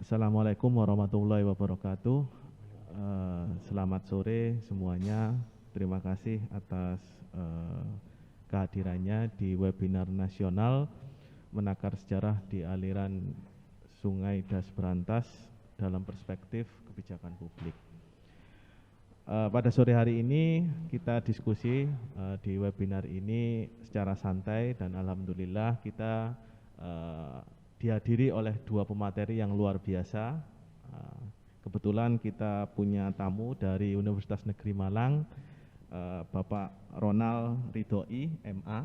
Assalamualaikum warahmatullahi wabarakatuh. Selamat sore semuanya. Terima kasih atas kehadirannya di webinar nasional Menakar Sejarah di Aliran Sungai Das Brantas dalam Perspektif Kebijakan Publik. Pada sore hari ini kita diskusi di webinar ini secara santai dan alhamdulillah kita dihadiri oleh dua pemateri yang luar biasa. Kebetulan kita punya tamu dari Universitas Negeri Malang, Bapak Ronald Ridhoi, MA.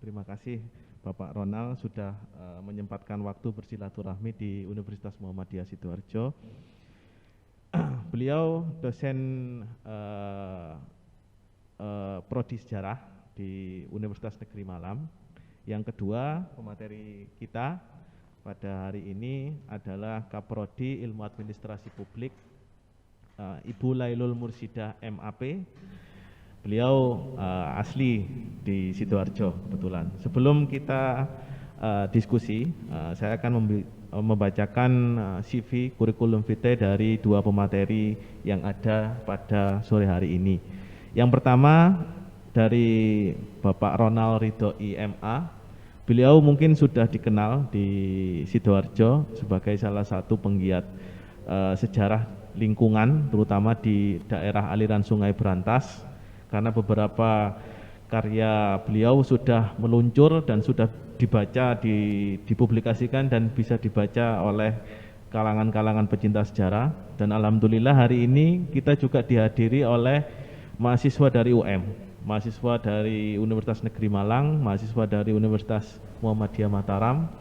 Terima kasih Bapak Ronald sudah menyempatkan waktu bersilaturahmi di Universitas Muhammadiyah Sidoarjo. Beliau dosen Prodi Sejarah di Universitas Negeri Malang. Yang kedua, pemateri kita pada hari ini adalah Kaprodi Ilmu Administrasi Publik, Ibu Lailul Mursidah MAP. Beliau asli di Sidoarjo kebetulan. Sebelum kita diskusi, saya akan membacakan CV kurikulum vitae dari dua pemateri yang ada pada sore hari ini. Yang pertama dari Bapak Ronald Ridhoi MA. Beliau mungkin sudah dikenal di Sidoarjo sebagai salah satu penggiat sejarah lingkungan, terutama di daerah aliran Sungai Brantas, karena beberapa karya beliau sudah meluncur dan sudah dibaca, dipublikasikan dan bisa dibaca oleh kalangan-kalangan pecinta sejarah. Dan alhamdulillah hari ini kita juga dihadiri oleh mahasiswa dari UM, mahasiswa dari Universitas Negeri Malang, mahasiswa dari Universitas Muhammadiyah Mataram,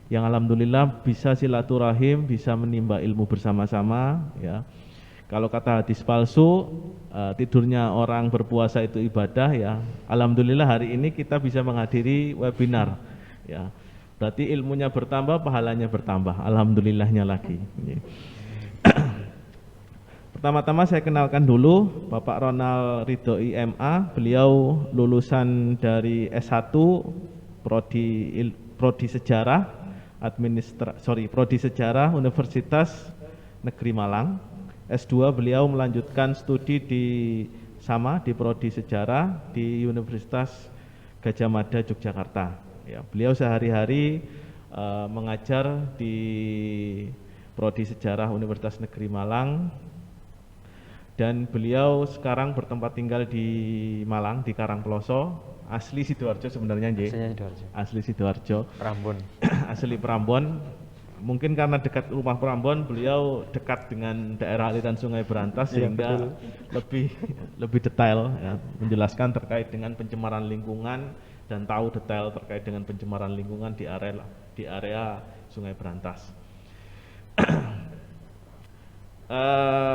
yang alhamdulillah bisa silaturahim, bisa menimba ilmu bersama-sama. Ya, kalau kata hadis palsu, tidurnya orang berpuasa itu ibadah. Ya, alhamdulillah hari ini kita bisa menghadiri webinar. Ya, berarti ilmunya bertambah, pahalanya bertambah. Alhamdulillahnya lagi. Pertama-tama saya kenalkan dulu Bapak Ronald Ridhoi MA. Beliau lulusan dari S1 Prodi Sejarah Prodi Sejarah Universitas Negeri Malang. S2 beliau melanjutkan studi di Prodi Sejarah di Universitas Gadjah Mada Yogyakarta. Ya, beliau sehari-hari mengajar di Prodi Sejarah Universitas Negeri Malang. Dan beliau sekarang bertempat tinggal di Malang, di Karangploso, asli Sidoarjo sebenarnya, asli Sidoarjo, Prambon. Asli Prambon. Mungkin karena dekat rumah Prambon, beliau dekat dengan daerah aliran Sungai Brantas, sehingga lebih detail ya, menjelaskan terkait dengan pencemaran lingkungan dan tahu detail terkait dengan pencemaran lingkungan di area Sungai Brantas.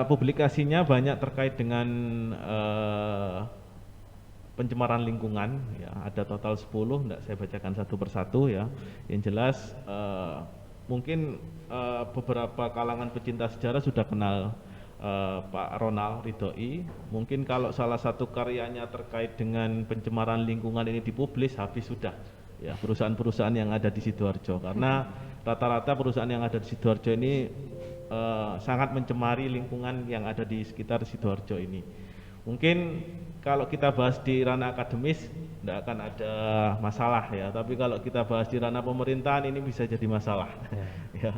Publikasinya banyak terkait dengan pencemaran lingkungan, ya, ada total 10, enggak saya bacakan satu persatu ya. Yang jelas mungkin beberapa kalangan pecinta sejarah sudah kenal Pak Ronald Ridhoi. Mungkin kalau salah satu karyanya terkait dengan pencemaran lingkungan ini dipublis, habis sudah ya perusahaan-perusahaan yang ada di Sidoarjo, karena rata-rata perusahaan yang ada di Sidoarjo ini sangat mencemari lingkungan yang ada di sekitar Sidoarjo ini. Mungkin kalau kita bahas di ranah akademis tidak akan ada masalah ya, tapi kalau kita bahas di ranah pemerintahan ini bisa jadi masalah. Ya,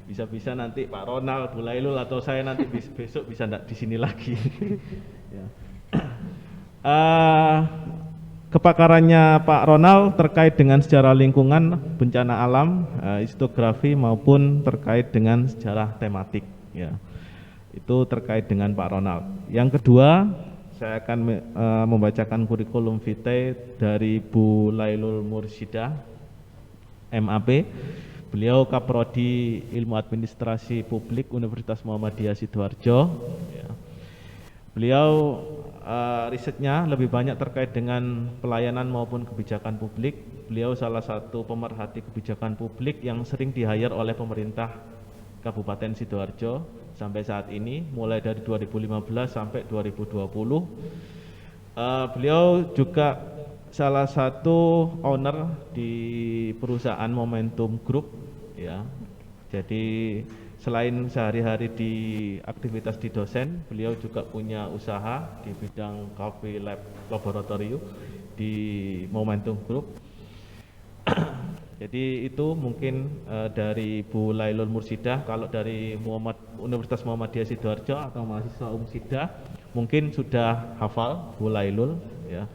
bisa-bisa nanti Pak Ronald, Bu Lailul atau saya nanti besok bisa tidak di sini lagi. Ya. Kepakarannya Pak Ronald terkait dengan sejarah lingkungan, bencana alam, historiografi maupun terkait dengan sejarah tematik. Ya, itu terkait dengan Pak Ronald. Yang kedua, saya akan membacakan kurikulum vitae dari Bu Lailul Mursidah MAP. Beliau Kaprodi Ilmu Administrasi Publik Universitas Muhammadiyah Sidoarjo. Ya. Beliau risetnya lebih banyak terkait dengan pelayanan maupun kebijakan publik. Beliau salah satu pemerhati kebijakan publik yang sering di-hire oleh pemerintah Kabupaten Sidoarjo sampai saat ini, mulai dari 2015 sampai 2020. Beliau juga salah satu owner di perusahaan Momentum Group, ya, Jadi selain sehari-hari di aktivitas di dosen, beliau juga punya usaha di bidang cafe lab laboratorium di Momentum Group. Jadi itu mungkin dari Bu Lailul Mursidah. Kalau dari Universitas Muhammadiyah Sidoarjo atau mahasiswa Umsidah mungkin sudah hafal Bu Lailul ya.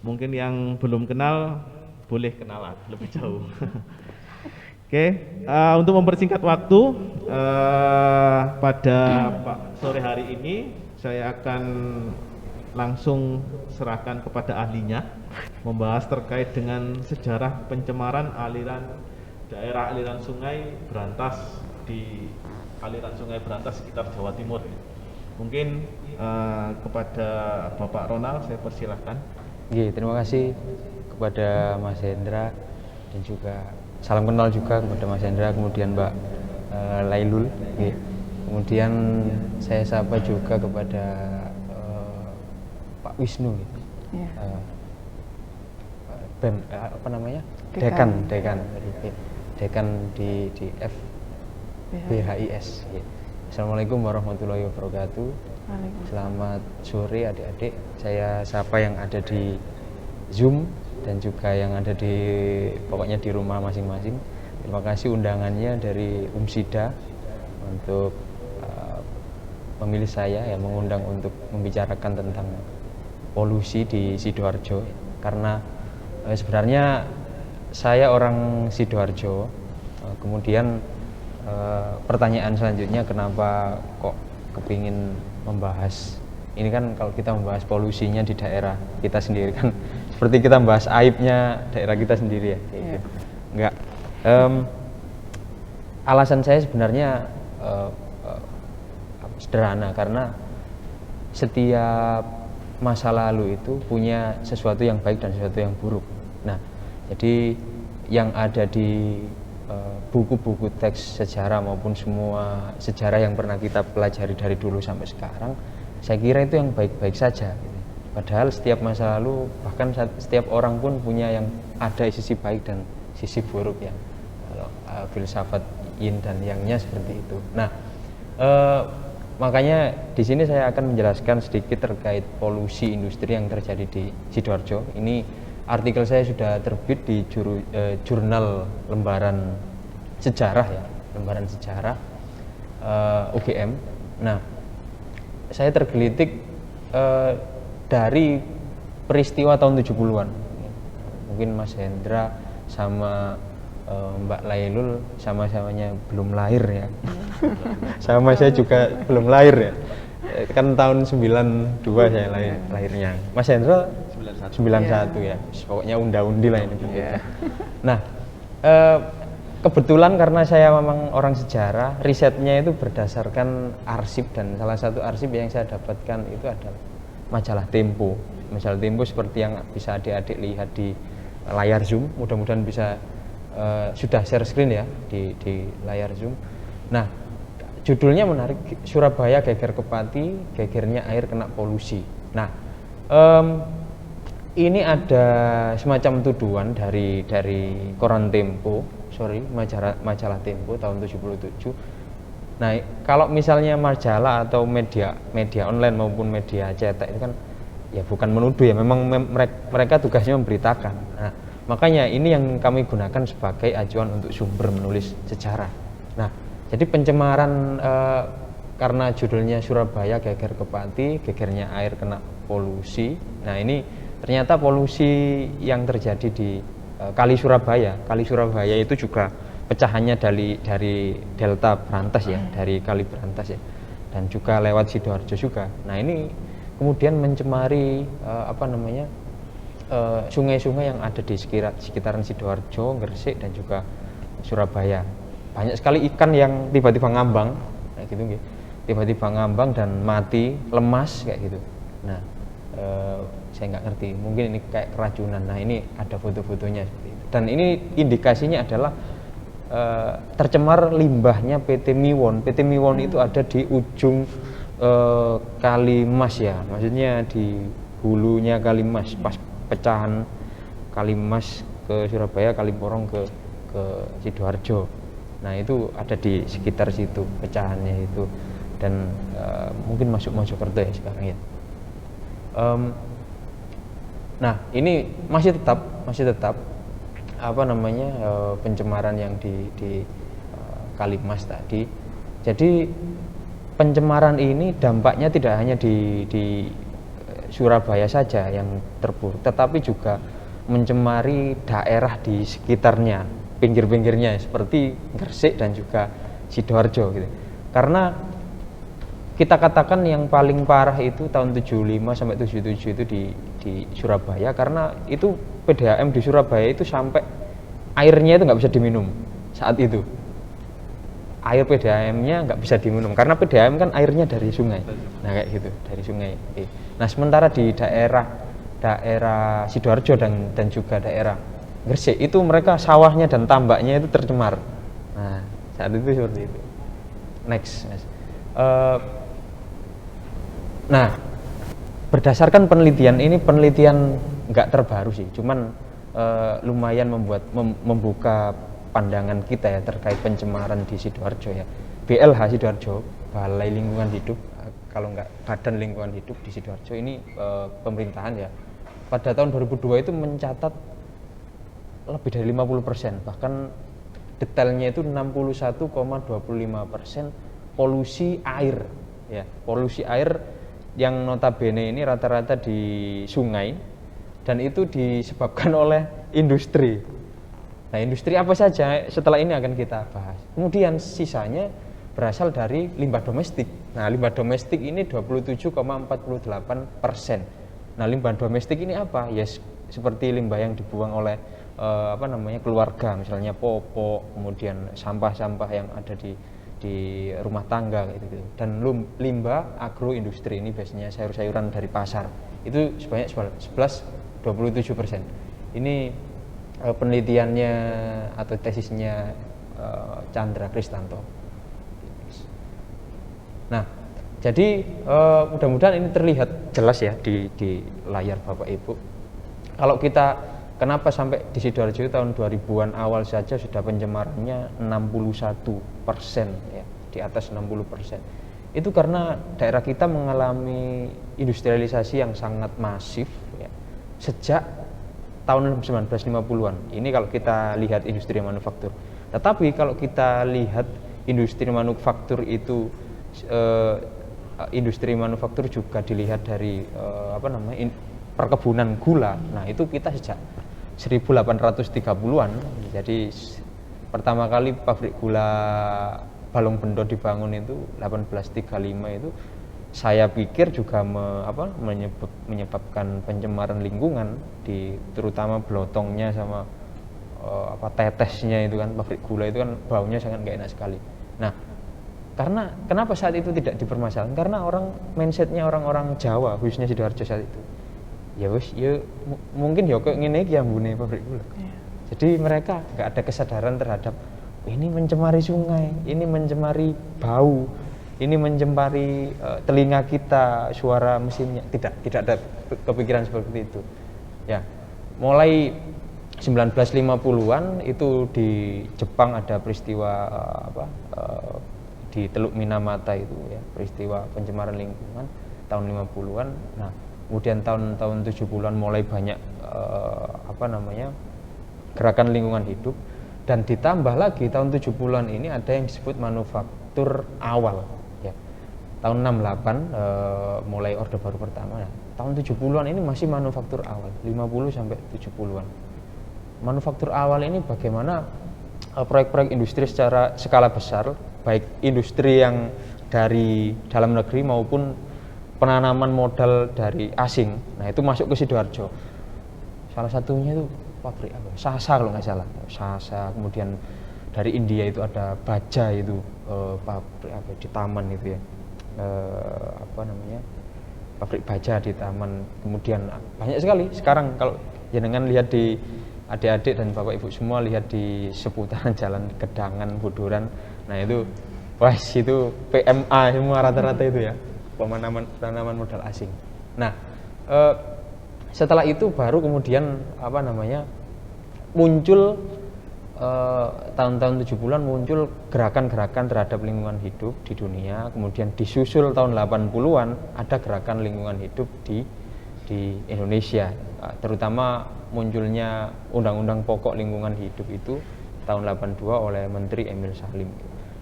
Mungkin yang belum kenal boleh kenalan lebih jauh. Oke, untuk mempersingkat waktu pada sore hari ini saya akan langsung serahkan kepada ahlinya membahas terkait dengan sejarah pencemaran daerah aliran sungai Brantas di aliran sungai Brantas sekitar Jawa Timur. Mungkin kepada Bapak Ronald saya persilahkan. Terima kasih kepada Mas Hendra dan juga salam kenal juga kepada Mas Hendra, kemudian Mbak Lailul. Kemudian saya sapa juga kepada Pak Wisnu, BEM, apa namanya? Dekan di FBHIS. Assalamualaikum warahmatullahi wabarakatuh. Selamat sore adik-adik. Saya sapa yang ada di Zoom dan juga yang ada pokoknya di rumah masing-masing. Terima kasih undangannya dari Umsida untuk memilih saya mengundang untuk membicarakan tentang polusi di Sidoarjo, karena sebenarnya saya orang Sidoarjo. Kemudian pertanyaan selanjutnya, kenapa kok kepingin membahas ini? Kan kalau kita membahas polusinya di daerah kita sendiri kan seperti kita membahas aibnya daerah kita sendiri ya. Enggak. Alasan saya sebenarnya sederhana, karena setiap masa lalu itu punya sesuatu yang baik dan sesuatu yang buruk. Nah, jadi yang ada di buku-buku teks sejarah maupun semua sejarah yang pernah kita pelajari dari dulu sampai sekarang, saya kira itu yang baik-baik saja. Padahal setiap masa lalu, bahkan setiap orang pun punya yang ada sisi baik dan sisi buruk ya. Kalau filsafat yin dan yangnya seperti itu. Nah, makanya di sini saya akan menjelaskan sedikit terkait polusi industri yang terjadi di Sidoarjo. Ini artikel saya sudah terbit di jurnal lembaran sejarah ya, lembaran sejarah UGM. Nah, saya tergelitik dari peristiwa tahun 70-an. Mungkin Mas Hendra sama Mbak Lailul sama-samanya belum lahir ya. Sama saya juga belum lahir ya. Kan tahun 92 saya lahirnya. Mas Hendra 91 ya. Pokoknya unda-undi lah ini. Nah, kebetulan karena saya memang orang sejarah, risetnya itu berdasarkan arsip, dan salah satu arsip yang saya dapatkan itu adalah majalah Tempo. Majalah Tempo seperti yang bisa adik-adik lihat di layar Zoom. Mudah-mudahan bisa sudah share screen ya di layar Zoom. Nah, judulnya menarik, Surabaya geger kepati, gegernya air kena polusi. Nah, ini ada semacam tuduhan dari koran Tempo, majalah Tempo tahun 77. Nah, kalau misalnya majalah atau media online maupun media cetak itu kan ya bukan menuduh ya, memang mereka tugasnya memberitakan. Nah, makanya ini yang kami gunakan sebagai acuan untuk sumber menulis sejarah. Nah, jadi pencemaran karena judulnya Surabaya geger kepati, gegernya air kena polusi. Nah, ini ternyata polusi yang terjadi di Kali Surabaya. Kali Surabaya itu juga pecahannya dari delta Brantas ya, dari Kali Brantas ya, dan juga lewat Sidoarjo juga. Nah, ini kemudian mencemari sungai-sungai yang ada di sekitaran Sidoarjo, Gresik dan juga Surabaya. Banyak sekali ikan yang tiba-tiba ngambang, kayak gitu, tiba-tiba ngambang dan mati, lemas kayak gitu. Nah, saya nggak ngerti, mungkin ini kayak keracunan. Nah, ini ada foto-fotonya seperti itu. Dan ini indikasinya adalah tercemar limbahnya PT Miwon. PT Miwon itu ada di ujung Kali Mas ya, maksudnya di hulunya Kali Mas, pas pecahan Kali Mas ke Surabaya, Kali Porong ke Sidoarjo. Nah itu ada di sekitar situ pecahannya itu, dan mungkin masuk Mojokerto ya sekarang ya. Nah ini masih tetap apa namanya pencemaran yang di Kalimas tadi. Jadi pencemaran ini dampaknya tidak hanya di Surabaya saja yang terburuk, tetapi juga mencemari daerah di sekitarnya, pinggir-pinggirnya seperti Gresik dan juga Sidoarjo gitu. Karena kita katakan yang paling parah itu tahun 75 sampai 77 itu di Surabaya, karena itu PDAM di Surabaya itu sampai airnya itu nggak bisa diminum saat itu. Air PDAM-nya nggak bisa diminum karena PDAM kan airnya dari sungai. Nah kayak gitu, dari sungai. Nah sementara di daerah Sidoarjo dan juga daerah Gresik itu mereka sawahnya dan tambaknya itu tercemar. Nah saat itu seperti itu. Next, Mas. Nah berdasarkan penelitian ini, penelitian nggak terbaru sih, cuman lumayan membuka pandangan kita ya terkait pencemaran di Sidoarjo ya. BLH Sidoarjo, Balai Lingkungan Hidup, kalau nggak Badan Lingkungan Hidup di Sidoarjo ini pemerintahan ya. Pada tahun 2002 itu mencatat lebih dari 50%, bahkan detailnya itu 61,25% polusi air ya. Polusi air yang notabene ini rata-rata di sungai dan itu disebabkan oleh industri. Nah, industri apa saja setelah ini akan kita bahas. Kemudian sisanya berasal dari limbah domestik. Nah, limbah domestik ini 27,48%. Nah, limbah domestik ini apa? Ya seperti limbah yang dibuang oleh keluarga, misalnya popok, kemudian sampah-sampah yang ada di rumah tangga gitu. Dan limbah agroindustri ini biasanya sayur-sayuran dari pasar. Itu sebanyak 27%. Ini penelitiannya atau tesisnya Chandra Kristanto. Nah, jadi mudah-mudahan ini terlihat jelas ya di layar Bapak Ibu. Kalau kita kenapa sampai di Sidoarjo tahun 2000-an awal saja sudah pencemarannya 61% ya, di atas 60%. Itu karena daerah kita mengalami industrialisasi yang sangat masif ya, sejak tahun 1950-an. Ini kalau kita lihat industri manufaktur. Tetapi kalau kita lihat industri manufaktur itu industri manufaktur juga dilihat dari perkebunan gula. Nah, itu kita sejak 1830-an. Jadi pertama kali pabrik gula Balong Bendo dibangun itu 1835 itu. Saya pikir juga menyebabkan pencemaran lingkungan terutama blotongnya sama tetesnya itu kan, pabrik gula itu kan baunya sangat nggak enak sekali. Nah, karena kenapa saat itu tidak dipermasalahkan? Karena mindsetnya orang-orang Jawa, khususnya Sidoarjo saat itu. Ya wis, mungkin ya kok ngene iki ambune pabrik gula. Jadi mereka nggak ada kesadaran terhadap ini mencemari sungai, ini mencemari bau, ini mencemari telinga kita, suara mesinnya. Tidak ada kepikiran seperti itu. Ya, mulai 1950-an itu di Jepang ada peristiwa di Teluk Minamata itu ya, peristiwa pencemaran lingkungan tahun 50-an. Nah, kemudian tahun 70-an mulai banyak gerakan lingkungan hidup, dan ditambah lagi tahun 70-an ini ada yang disebut manufaktur awal. Tahun 68 mulai Orde Baru pertama. Nah, tahun 70-an ini masih manufaktur awal, 50 sampai 70-an. Manufaktur awal ini bagaimana proyek-proyek industri secara skala besar, baik industri yang dari dalam negeri maupun penanaman modal dari asing. Nah, itu masuk ke Sidoarjo. Salah satunya itu pabrik Sasa kalau nggak salah. Sasa, kemudian dari India itu ada Baja itu pabrik di Taman itu ya. Pabrik baja di Taman. Kemudian banyak sekali sekarang kalau jenengan lihat di adik-adik dan bapak ibu semua lihat di seputaran jalan Gedangan, Buduran. Nah itu itu PMA semua rata-rata itu ya, penanaman modal asing. Nah setelah itu baru kemudian muncul tahun-tahun 70-an muncul gerakan-gerakan terhadap lingkungan hidup di dunia, kemudian disusul tahun 80-an ada gerakan lingkungan hidup di Indonesia, terutama munculnya Undang-Undang Pokok Lingkungan Hidup itu tahun 82 oleh Menteri Emil Salim.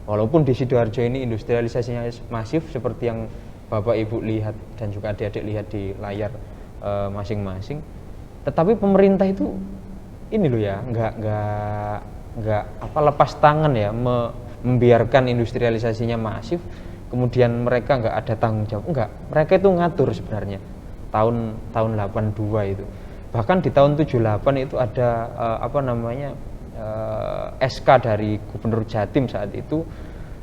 Walaupun di Sidoarjo ini industrialisasinya masif seperti yang Bapak Ibu lihat dan juga adik-adik lihat di layar masing-masing, tetapi pemerintah itu ini loh ya, nggak lepas tangan ya, membiarkan industrialisasinya masif, kemudian mereka nggak ada tanggung jawab, enggak, mereka itu ngatur sebenarnya tahun 82 itu. Bahkan di tahun 78 itu ada SK dari Gubernur Jatim saat itu,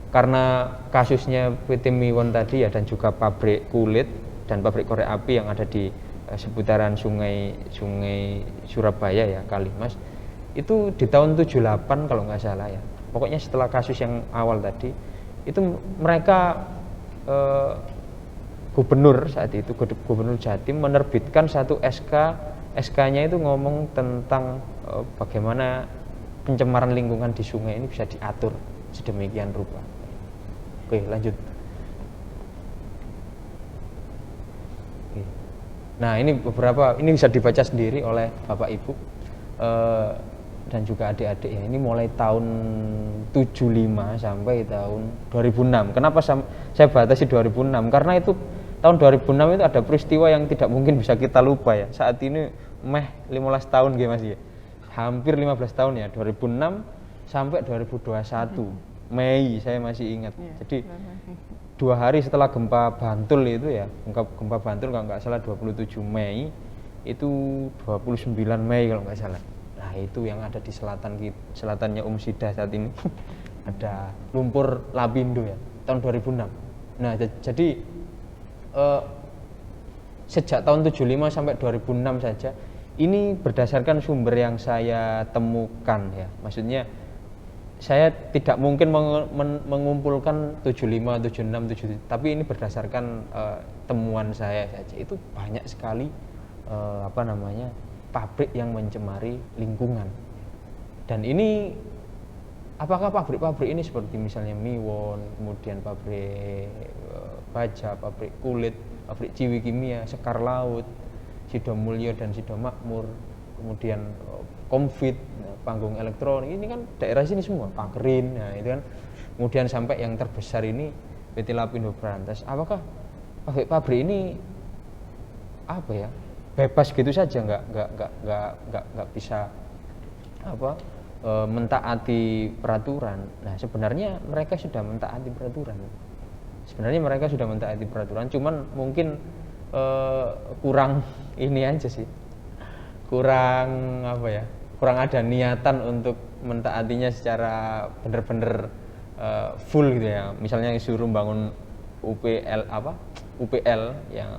karena kasusnya PT Miwon tadi ya, dan juga pabrik kulit dan pabrik korek api yang ada di seputaran sungai Surabaya ya, Kalimas, itu di tahun 78 kalau nggak salah ya, pokoknya setelah kasus yang awal tadi itu mereka gubernur saat itu, Gubernur Jatim menerbitkan satu SK-nya itu ngomong tentang bagaimana pencemaran lingkungan di sungai ini bisa diatur sedemikian rupa. Oke, lanjut. Oke. Nah, ini beberapa, ini bisa dibaca sendiri oleh Bapak Ibu dan juga adik-adik ya. Ini mulai tahun 75 sampai tahun 2006. Kenapa saya batasi 2006? Karena itu tahun 2006 itu ada peristiwa yang tidak mungkin bisa kita lupa ya. Saat ini 15 tahun gitu Mas ya. Hampir 15 tahun ya, 2006 sampai 2021. Mei saya masih ingat. Jadi 2 hari setelah gempa Bantul itu ya, gempa Bantul kalau nggak salah 27 Mei, itu 29 Mei kalau nggak salah. Nah itu yang ada di selatannya Sida saat ini ada lumpur lapindo ya, tahun 2006. Nah jadi sejak tahun 75 sampai 2006 saja, ini berdasarkan sumber yang saya temukan ya, maksudnya saya tidak mungkin mengumpulkan 75, 76, 77, tapi ini berdasarkan temuan saya saja. Itu banyak sekali pabrik yang mencemari lingkungan. Dan ini apakah pabrik-pabrik ini seperti misalnya Miwon, kemudian pabrik baja, pabrik kulit, pabrik Ciwi Kimia, Sekar Laut, Sidomulyo dan Sidomakmur, kemudian Komfit, Panggung Elektronik, ini kan daerah sini semua, Pakrin, nah itu kan. Kemudian sampai yang terbesar ini PT Lapindo Brantas. Apakah pabrik ini bebas gitu saja, nggak bisa mentaati peraturan? Nah sebenarnya mereka sudah mentaati peraturan. Cuman mungkin kurang ini aja sih, kurang ada niatan untuk mentaatinya secara benar-benar full gitu ya. Misalnya disuruh bangun UPL yang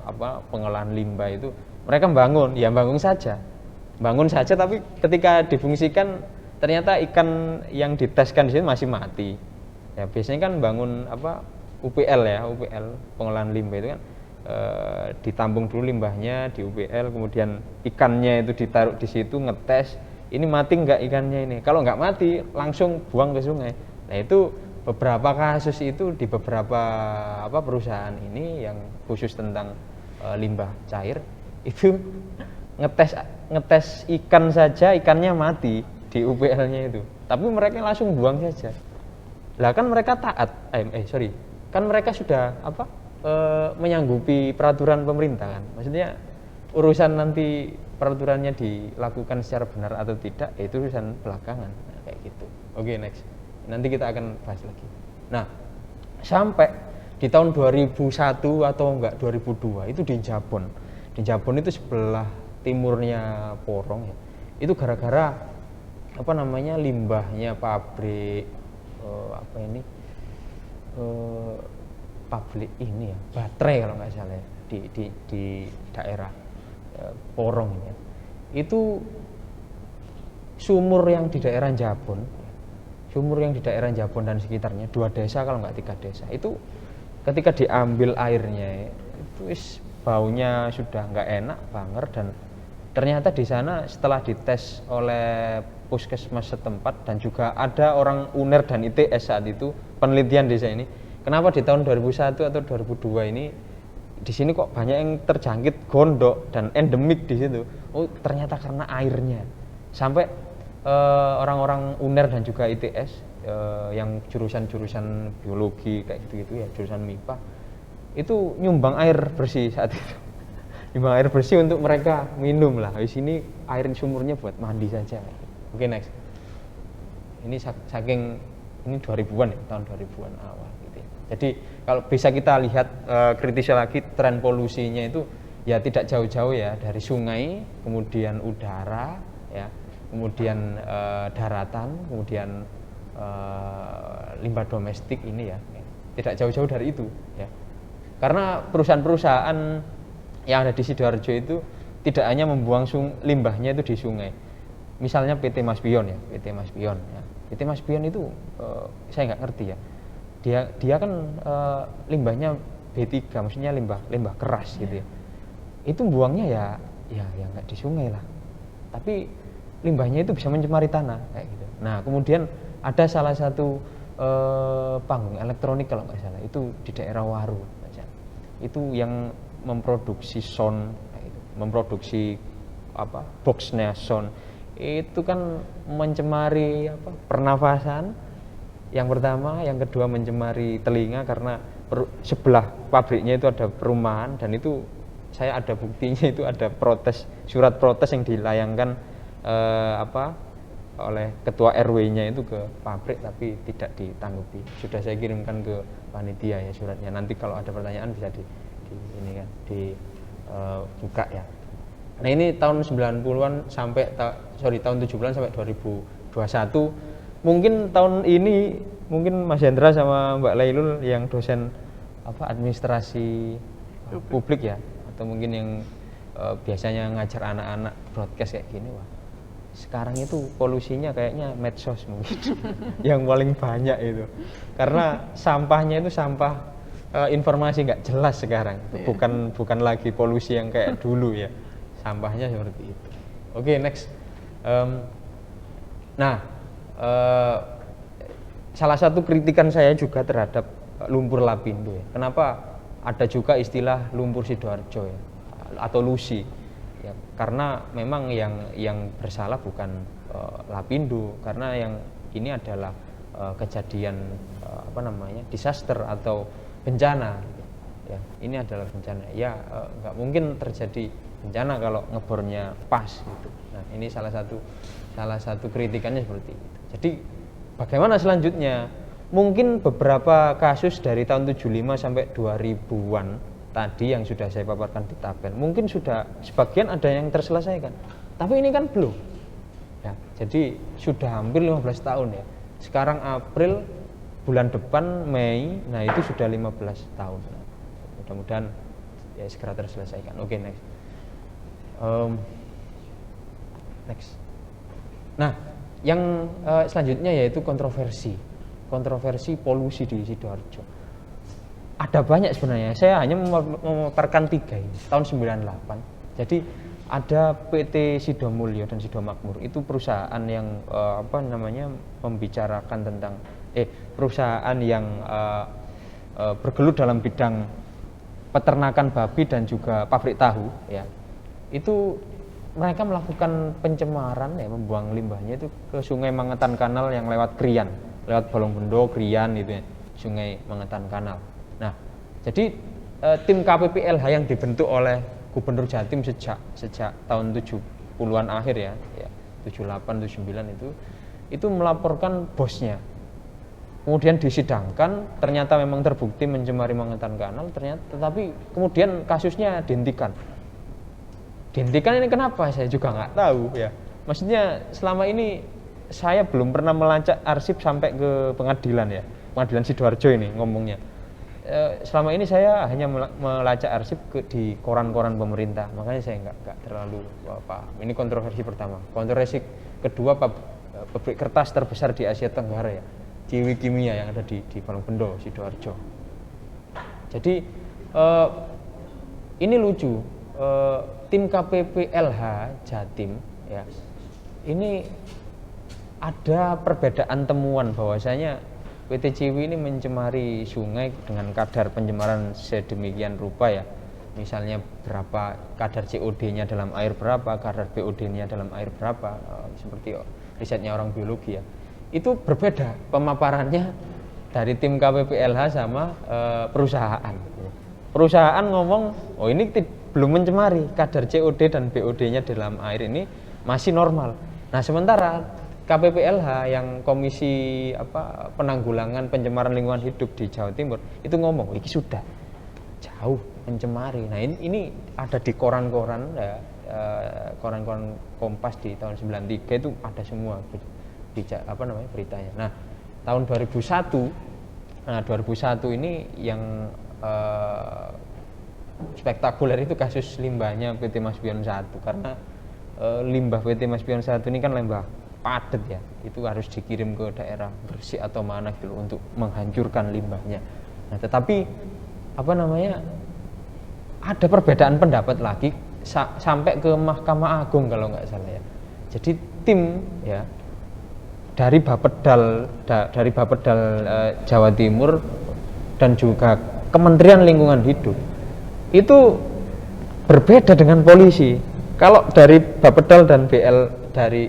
pengolahan limbah itu, mereka bangun saja, tapi ketika difungsikan ternyata ikan yang diteskan di sini masih mati. Ya biasanya kan bangun UPL pengolahan limbah itu kan ditampung dulu limbahnya di UPL, kemudian ikannya itu ditaruh di situ, ngetes ini mati nggak ikannya ini. Kalau nggak mati langsung buang ke sungai. Nah itu beberapa kasus itu di beberapa perusahaan ini yang khusus tentang limbah cair itu ngetes ikan saja, ikannya mati di UPL-nya itu, tapi mereka langsung buang saja. Lah kan mereka taat, kan mereka sudah menyanggupi peraturan pemerintah kan. Maksudnya urusan nanti peraturannya dilakukan secara benar atau tidak, itu urusan belakangan. Nah, kayak gitu. Oke, next. Nanti kita akan bahas lagi. Nah, sampai di tahun 2001 atau enggak 2002 itu di Jabon. Di Jabon itu sebelah timurnya Porong ya. Itu gara-gara limbahnya pabrik pabrik ini ya, baterai kalau nggak salah ya, di daerah Porong ini ya. Itu sumur yang di daerah Jabon dan sekitarnya, 2 desa kalau nggak 3 desa, itu ketika diambil airnya itu baunya sudah nggak enak banget. Dan ternyata di sana setelah dites oleh puskesmas setempat dan juga ada orang UNER dan ITS saat itu penelitian desa ini. Kenapa di tahun 2001 atau 2002 ini di sini kok banyak yang terjangkit gondok dan endemik di situ? Oh, ternyata karena airnya. Sampai orang-orang UNER dan juga ITS yang jurusan-jurusan biologi kayak gitu-gitu ya, jurusan MIPA itu nyumbang air bersih saat itu. Nyumbang air bersih untuk mereka minum lah. Habis ini air sumurnya buat mandi saja. Oke, next. Ini saking ini 2000-an ya, tahun 2000-an awal gitu ya. Jadi kalau bisa kita lihat kritis lagi tren polusinya itu ya tidak jauh-jauh ya, dari sungai, kemudian udara ya, kemudian daratan, kemudian limbah domestik ini ya. Tidak jauh-jauh dari itu ya. Karena perusahaan-perusahaan yang ada di Sidoarjo itu tidak hanya membuang limbahnya itu di sungai. Misalnya PT Mas Pion ya, PT Mas Pion ya. PT Mas Pion itu saya nggak ngerti ya. Dia kan limbahnya B3, maksudnya limbah keras gitu ya. Itu buangnya ya nggak di sungai lah. Tapi limbahnya itu bisa mencemari tanah kayak gitu. Nah, kemudian ada salah satu panggung elektronik kalau nggak salah itu di daerah Waru, itu yang memproduksi sound, memproduksi boxnya sound, itu kan mencemari pernafasan. Yang pertama, yang kedua mencemari telinga karena sebelah pabriknya itu ada perumahan dan itu saya ada buktinya, itu ada surat protes yang dilayangkan oleh ketua RW-nya itu ke pabrik tapi tidak ditanggapi. Sudah saya kirimkan ke panitia ya suratnya. Nanti kalau ada pertanyaan bisa dibuka ya. Nah, ini tahun 90-an sampai tahun 70-an sampai 2021. Mungkin tahun ini mungkin Mas Hendra sama Mbak Lailul yang dosen administrasi publik ya, atau mungkin yang biasanya ngajar anak-anak broadcast kayak gini, wah sekarang itu polusinya kayaknya medsos mungkin yang paling banyak itu, karena sampahnya itu sampah informasi nggak jelas sekarang, bukan lagi polusi yang kayak dulu ya, sampahnya seperti itu. Oke, next. Salah satu kritikan saya juga terhadap lumpur Lapindo ya. Kenapa ada juga istilah lumpur Sidoarjo ya, atau LUSI ya, karena memang yang bersalah bukan Lapindo, karena yang ini adalah kejadian disaster atau bencana ya. Ini adalah bencana ya, nggak mungkin terjadi bencana kalau ngebornya pas gitu. Nah, ini salah satu kritikannya seperti itu. Jadi bagaimana selanjutnya? Mungkin beberapa kasus dari tahun 75 sampai 2000-an tadi yang sudah saya paparkan di tabel, mungkin sudah sebagian ada yang terselesaikan. Tapi ini kan belum. Ya, jadi sudah hampir 15 tahun ya. Sekarang April, bulan depan Mei, nah itu sudah 15 tahun. Nah, mudah-mudahan ya segera terselesaikan. Oke, next. Next. Nah, yang selanjutnya yaitu kontroversi polusi di Sidoarjo. Ada banyak sebenarnya, saya hanya memaparkan 3 ini, tahun 98. Jadi ada PT Sidomulyo dan Sidomakmur, itu perusahaan yang membicarakan tentang perusahaan yang bergelut dalam bidang peternakan babi dan juga pabrik tahu ya. Itu mereka melakukan pencemaran ya, membuang limbahnya itu ke Sungai Mangetan Kanal yang lewat Krian, lewat Bolongbendo, Krian itu ya, Sungai Mangetan Kanal. Nah, jadi tim KPPLH yang dibentuk oleh Gubernur Jatim sejak tahun 70-an akhir ya 78 79 itu melaporkan bosnya. Kemudian disidangkan, ternyata memang terbukti mencemari Mangetan Kanal, tetapi kemudian kasusnya dihentikan. Dihentikan ini kenapa? Saya juga nggak tahu ya. Maksudnya selama ini saya belum pernah melacak arsip sampai ke pengadilan ya, pengadilan Sidoarjo ini ngomongnya. Selama ini saya hanya melacak arsip di koran-koran pemerintah, makanya saya nggak terlalu paham. Ini kontroversi pertama. Kontroversi kedua, pabrik kertas terbesar di Asia Tenggara ya, Ciwi Kimia yang ada di Bolongbendo, Sidoarjo. Jadi ini lucu. Tim KPPLH Jatim ya, ini ada perbedaan temuan bahwasanya PT Ciwi ini mencemari sungai dengan kadar pencemaran sedemikian rupa ya. Misalnya berapa kadar COD-nya dalam air berapa, kadar BOD-nya dalam air berapa, seperti risetnya orang biologi ya. Itu berbeda pemaparannya dari tim KPPLH sama perusahaan. Perusahaan ngomong, oh ini belum mencemari, kadar COD dan BOD-nya dalam air ini masih normal. Nah sementara KPPLH yang Komisi Penanggulangan Pencemaran Lingkungan Hidup di Jawa Timur itu ngomong, ini sudah jauh mencemari. Nah ini ada di koran-koran ya, koran-koran Kompas di tahun 93 itu ada semua beritanya. Nah tahun 2001 ini yang spektakuler itu kasus limbahnya PT Mas Pion 1 karena limbah PT Mas Pion 1 ini kan limbah padat ya, itu harus dikirim ke daerah Gresik atau mana gitu untuk menghancurkan limbahnya. Nah tetapi ada perbedaan pendapat lagi sampai ke Mahkamah Agung kalau nggak salah ya. Jadi tim ya dari Bapedal Jawa Timur dan juga Kementerian Lingkungan Hidup itu berbeda dengan polisi. Kalau dari Bapedal dan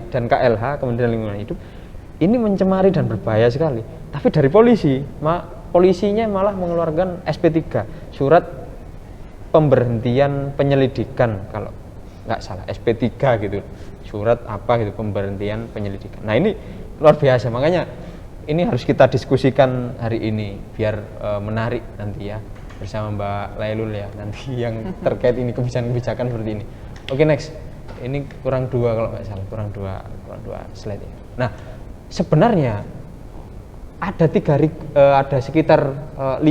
dan KLH Kementerian Lingkungan Hidup ini mencemari dan berbahaya sekali. Tapi dari polisinya malah mengeluarkan SP3, surat pemberhentian penyelidikan kalau nggak salah, SP3 gitu, surat pemberhentian penyelidikan. Nah ini luar biasa, makanya ini harus kita diskusikan hari ini biar menarik nanti ya bersama Mbak Lailul ya nanti yang terkait ini kebijakan-kebijakan seperti ini. Oke, next, ini kurang 2 kalau nggak salah, kurang dua slide ya. Nah sebenarnya ada sekitar 5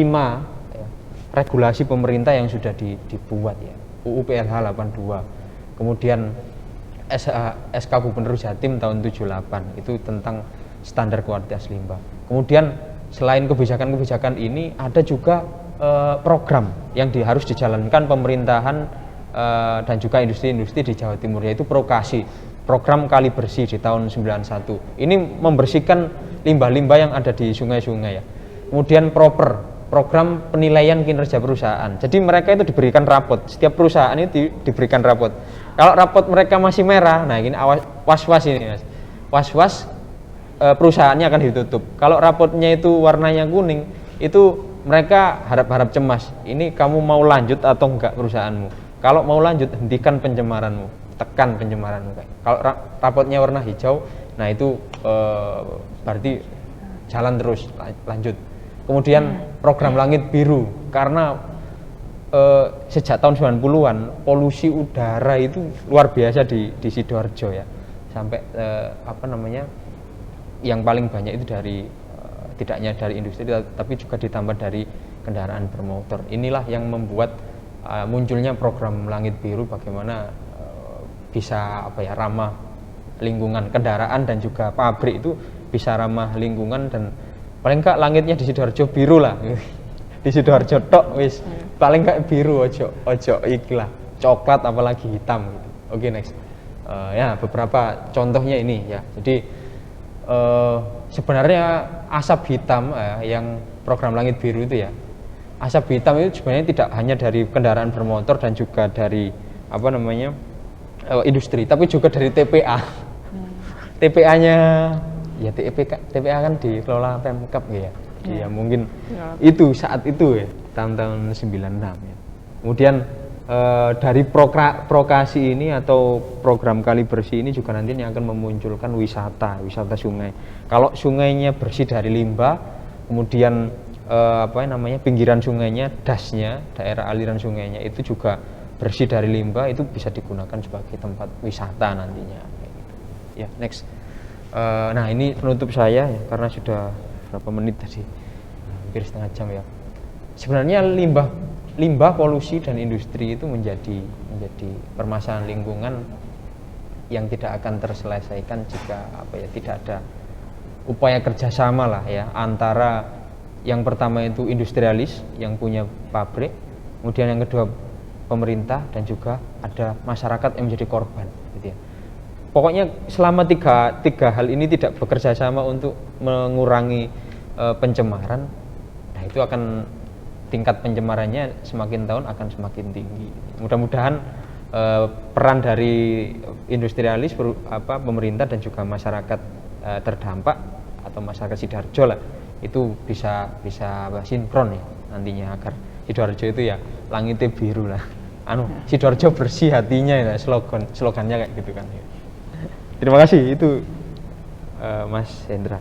regulasi pemerintah yang sudah dibuat ya. UU PLH 82, kemudian SK Gubernur Jatim tahun 78 itu tentang standar kualitas limbah. Kemudian selain kebijakan-kebijakan ini ada juga program yang harus dijalankan pemerintahan dan juga industri-industri di Jawa Timur, yaitu Prokasi, program Kali Bersih di tahun 91. Ini membersihkan limbah-limbah yang ada di sungai-sungai ya. Kemudian program penilaian kinerja perusahaan. Jadi mereka itu diberikan rapot, setiap perusahaan itu diberikan rapot. Kalau rapot mereka masih merah, nah ini was-was ini Mas. Was-was perusahaannya akan ditutup. Kalau rapotnya itu warnanya kuning, itu mereka harap-harap cemas. Ini kamu mau lanjut atau enggak perusahaanmu? Kalau mau lanjut, hentikan pencemaranmu, tekan pencemaranmu. Kalau rapotnya warna hijau, nah itu berarti jalan terus, lanjut. Kemudian program Langit Biru, karena sejak tahun 90-an polusi udara itu luar biasa di Sidoarjo ya, sampai yang paling banyak itu tidak hanya dari industri tapi juga ditambah dari kendaraan bermotor. Inilah yang membuat munculnya program Langit Biru, bagaimana bisa ramah lingkungan, kendaraan dan juga pabrik itu bisa ramah lingkungan, dan paling enggak langitnya di Sidoarjo biru lah. Di Sidoarjo tok wis paling enggak biru, ojo ikhlas coklat apalagi hitam gitu. Oke, next. Ya beberapa contohnya ini ya. Jadi sebenarnya asap hitam yang program Langit Biru itu ya, asap hitam itu sebenarnya tidak hanya dari kendaraan bermotor dan juga dari industri, tapi juga dari TPA. TPA-nya ya, TPA kan dikelola Pemkab ya. Ya mungkin itu saat itu ya, tahun 96 ya. Kemudian dari Prokasi ini atau program Kali Bersih ini juga nantinya akan memunculkan wisata sungai. Kalau sungainya bersih dari limbah, kemudian pinggiran sungainya, dasnya, daerah aliran sungainya itu juga bersih dari limbah, itu bisa digunakan sebagai tempat wisata nantinya. Ya, next. Nah ini penutup saya ya, karena sudah berapa menit tadi, hampir setengah jam ya. Sebenarnya limbah, polusi dan industri itu menjadi permasalahan lingkungan yang tidak akan terselesaikan jika tidak ada upaya kerjasama lah ya, antara yang pertama itu industrialis yang punya pabrik, kemudian yang kedua pemerintah, dan juga ada masyarakat yang menjadi korban gitu ya. pokoknya selama tiga hal ini tidak bekerja sama untuk mengurangi pencemaran, nah itu akan tingkat pencemarannya semakin tahun akan semakin tinggi. Mudah-mudahan peran dari industrialis, pemerintah dan juga masyarakat terdampak atau masyarakat Sidoarjo lah itu bisa sinkron ya nantinya, agar Sidoarjo itu ya langitnya biru lah. Sidoarjo bersih hatinya ya, slogannya kayak gitu kan. Terima kasih itu Mas Hendra.